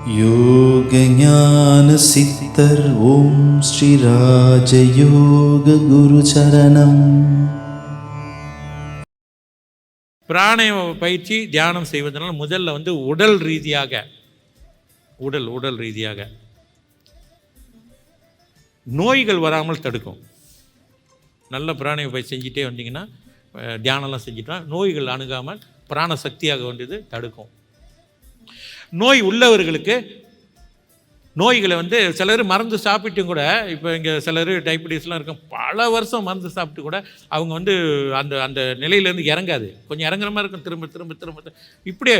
யோக ஞான சித்தர் ஓம் ஸ்ரீ ராஜயோக குரு சரணம். பிராணாய பயிற்சி தியானம் செய்வதனால் முதல்ல உடல் ரீதியாக நோய்கள் வராமல் தடுக்கும். நல்ல பிராணாய பயிற்சி செஞ்சுட்டே வந்தீங்கன்னா, தியானம்லாம் செஞ்சுட்டா நோய்கள் அணுகாமல் பிராண சக்தியாக வேண்டியது தடுக்கும். நோய் உள்ளவர்களுக்கு நோய்களை சிலர் மருந்து சாப்பிட்டும் கூட, இப்போ இங்கே சிலர் டைபெட்டிஸ்லாம் இருக்கும், பல வருஷம் மருந்து சாப்பிட்டு கூட அவங்க அந்த அந்த நிலையிலேருந்து இறங்காது. கொஞ்சம் இறங்குற மாதிரி இருக்கும். திரும்ப திரும்ப திரும்ப இப்படியே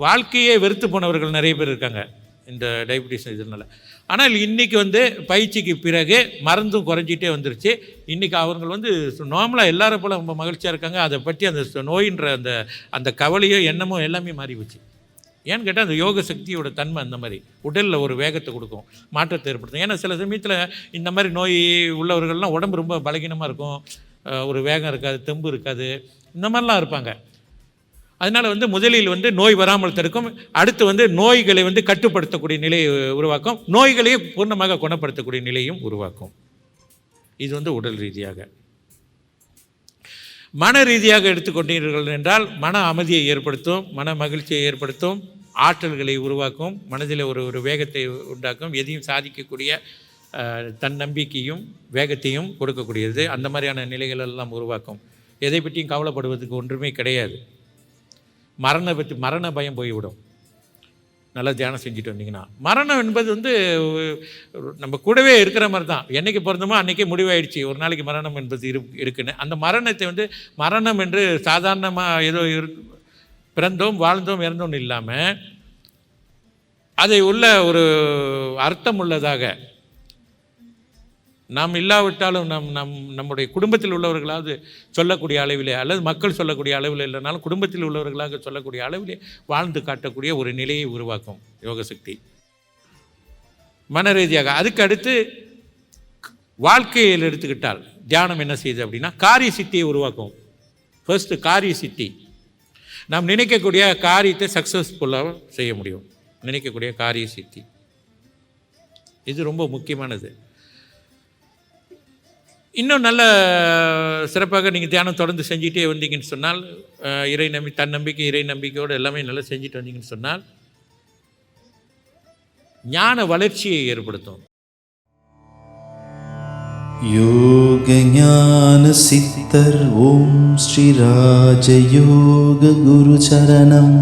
வாழ்க்கையே வெறுத்து போனவர்கள் நிறைய பேர் இருக்காங்க இந்த டைபெட்டிஸ் இதனால். ஆனால் இன்றைக்கி பயிற்சிக்கு பிறகு மருந்தும் குறைஞ்சிட்டே வந்துருச்சு. இன்றைக்கி அவங்க நார்மலாக எல்லாரும் போல் ரொம்ப மகிழ்ச்சியாக இருக்காங்க. அதை பற்றி அந்த நோயின்ற அந்த அந்த கவலையோ எண்ணமோ எல்லாமே மாறி போச்சு. ஏன்னு கேட்டால் அந்த யோக சக்தியோட தன்மை அந்த மாதிரி உடலில் ஒரு வேகத்தை கொடுக்கும், மாற்றத்தை ஏற்படுத்தும். ஏன்னா சில சமயத்தில் இந்த மாதிரி நோய் உள்ளவர்கள்லாம் உடம்பு ரொம்ப பலகீனமாக இருக்கும், ஒரு வேகம் இருக்காது, தெம்பு இருக்காது, இந்த மாதிரிலாம் இருப்பாங்க. அதனால் முதலில் நோய் வராமல் தடுக்கும். அடுத்து நோய்களை கட்டுப்படுத்தக்கூடிய நிலையை உருவாக்கும், நோய்களையே பூர்ணமாக குணப்படுத்தக்கூடிய நிலையும் உருவாக்கும். இது உடல் ரீதியாக. மன ரீதியாக எடுத்துக்கொண்டீர்கள் என்றால் மன அமைதியை ஏற்படுத்தும், மன மகிழ்ச்சியை ஏற்படுத்தும், ஆற்றல்களை உருவாக்கும், மனதில் ஒரு வேகத்தை உண்டாக்கும், எதையும் சாதிக்கக்கூடிய தன்னம்பிக்கையும் வேகத்தையும் கொடுக்கக்கூடியது. அந்த மாதிரியான நிலைகள் எல்லாம் உருவாக்கும். எதை பற்றியும் கவலைப்படுவதற்கு ஒன்றுமே கிடையாது. மரண பயம் போய்விடும். நல்லா தியானம் செஞ்சுட்டு வந்தீங்கன்னா. மரணம் என்பது நம்ம கூடவே இருக்கிற மாதிரி தான். என்றைக்கு பிறந்தோமோ அன்றைக்கே முடிவாயிடுச்சு, ஒரு நாளைக்கு மரணம் என்பது இருக்குன்னு. அந்த மரணத்தை மரணம் என்று சாதாரணமாக ஏதோ பிறந்தோம் வாழ்ந்தோம் இறந்தோம்னு இல்லாமல், அதை உள்ள ஒரு அர்த்தம் உள்ளதாக, நாம் இல்லாவிட்டாலும் நம்முடைய குடும்பத்தில் உள்ளவர்களாவது சொல்லக்கூடிய அளவிலே, அல்லது மக்கள் சொல்லக்கூடிய அளவில் இல்லைனாலும் குடும்பத்தில் உள்ளவர்களாக சொல்லக்கூடிய அளவிலே வாழ்ந்து காட்டக்கூடிய ஒரு நிலையை உருவாக்கும் யோக சக்தி மன ரீதியாக. அதுக்கு அடுத்து வாழ்க்கையில் எடுத்துக்கிட்டால் தியானம் என்ன செய்யுது அப்படின்னா, காரிய சித்தியை உருவாக்கும். ஃபர்ஸ்ட் காரிய சித்தி. நாம் நினைக்கக்கூடிய காரியத்தை சக்ஸஸ்ஃபுல்லாக செய்ய முடியும். நினைக்கக்கூடிய காரிய சித்தி இது ரொம்ப முக்கியமானது. இன்னும் நல்ல சிறப்பாக நீங்கள் தியானம் தொடர்ந்து செஞ்சுட்டே வந்தீங்கன்னு சொன்னால், தன்னம்பிக்கை இறை நம்பிக்கையோடு எல்லாமே நல்லா செஞ்சுட்டு வந்தீங்கன்னு சொன்னால் ஞான வளர்ச்சியை ஏற்படுத்தும். யோக ஞான சித்தர் ஓம் ஸ்ரீ ராஜயோக குரு சரணம்.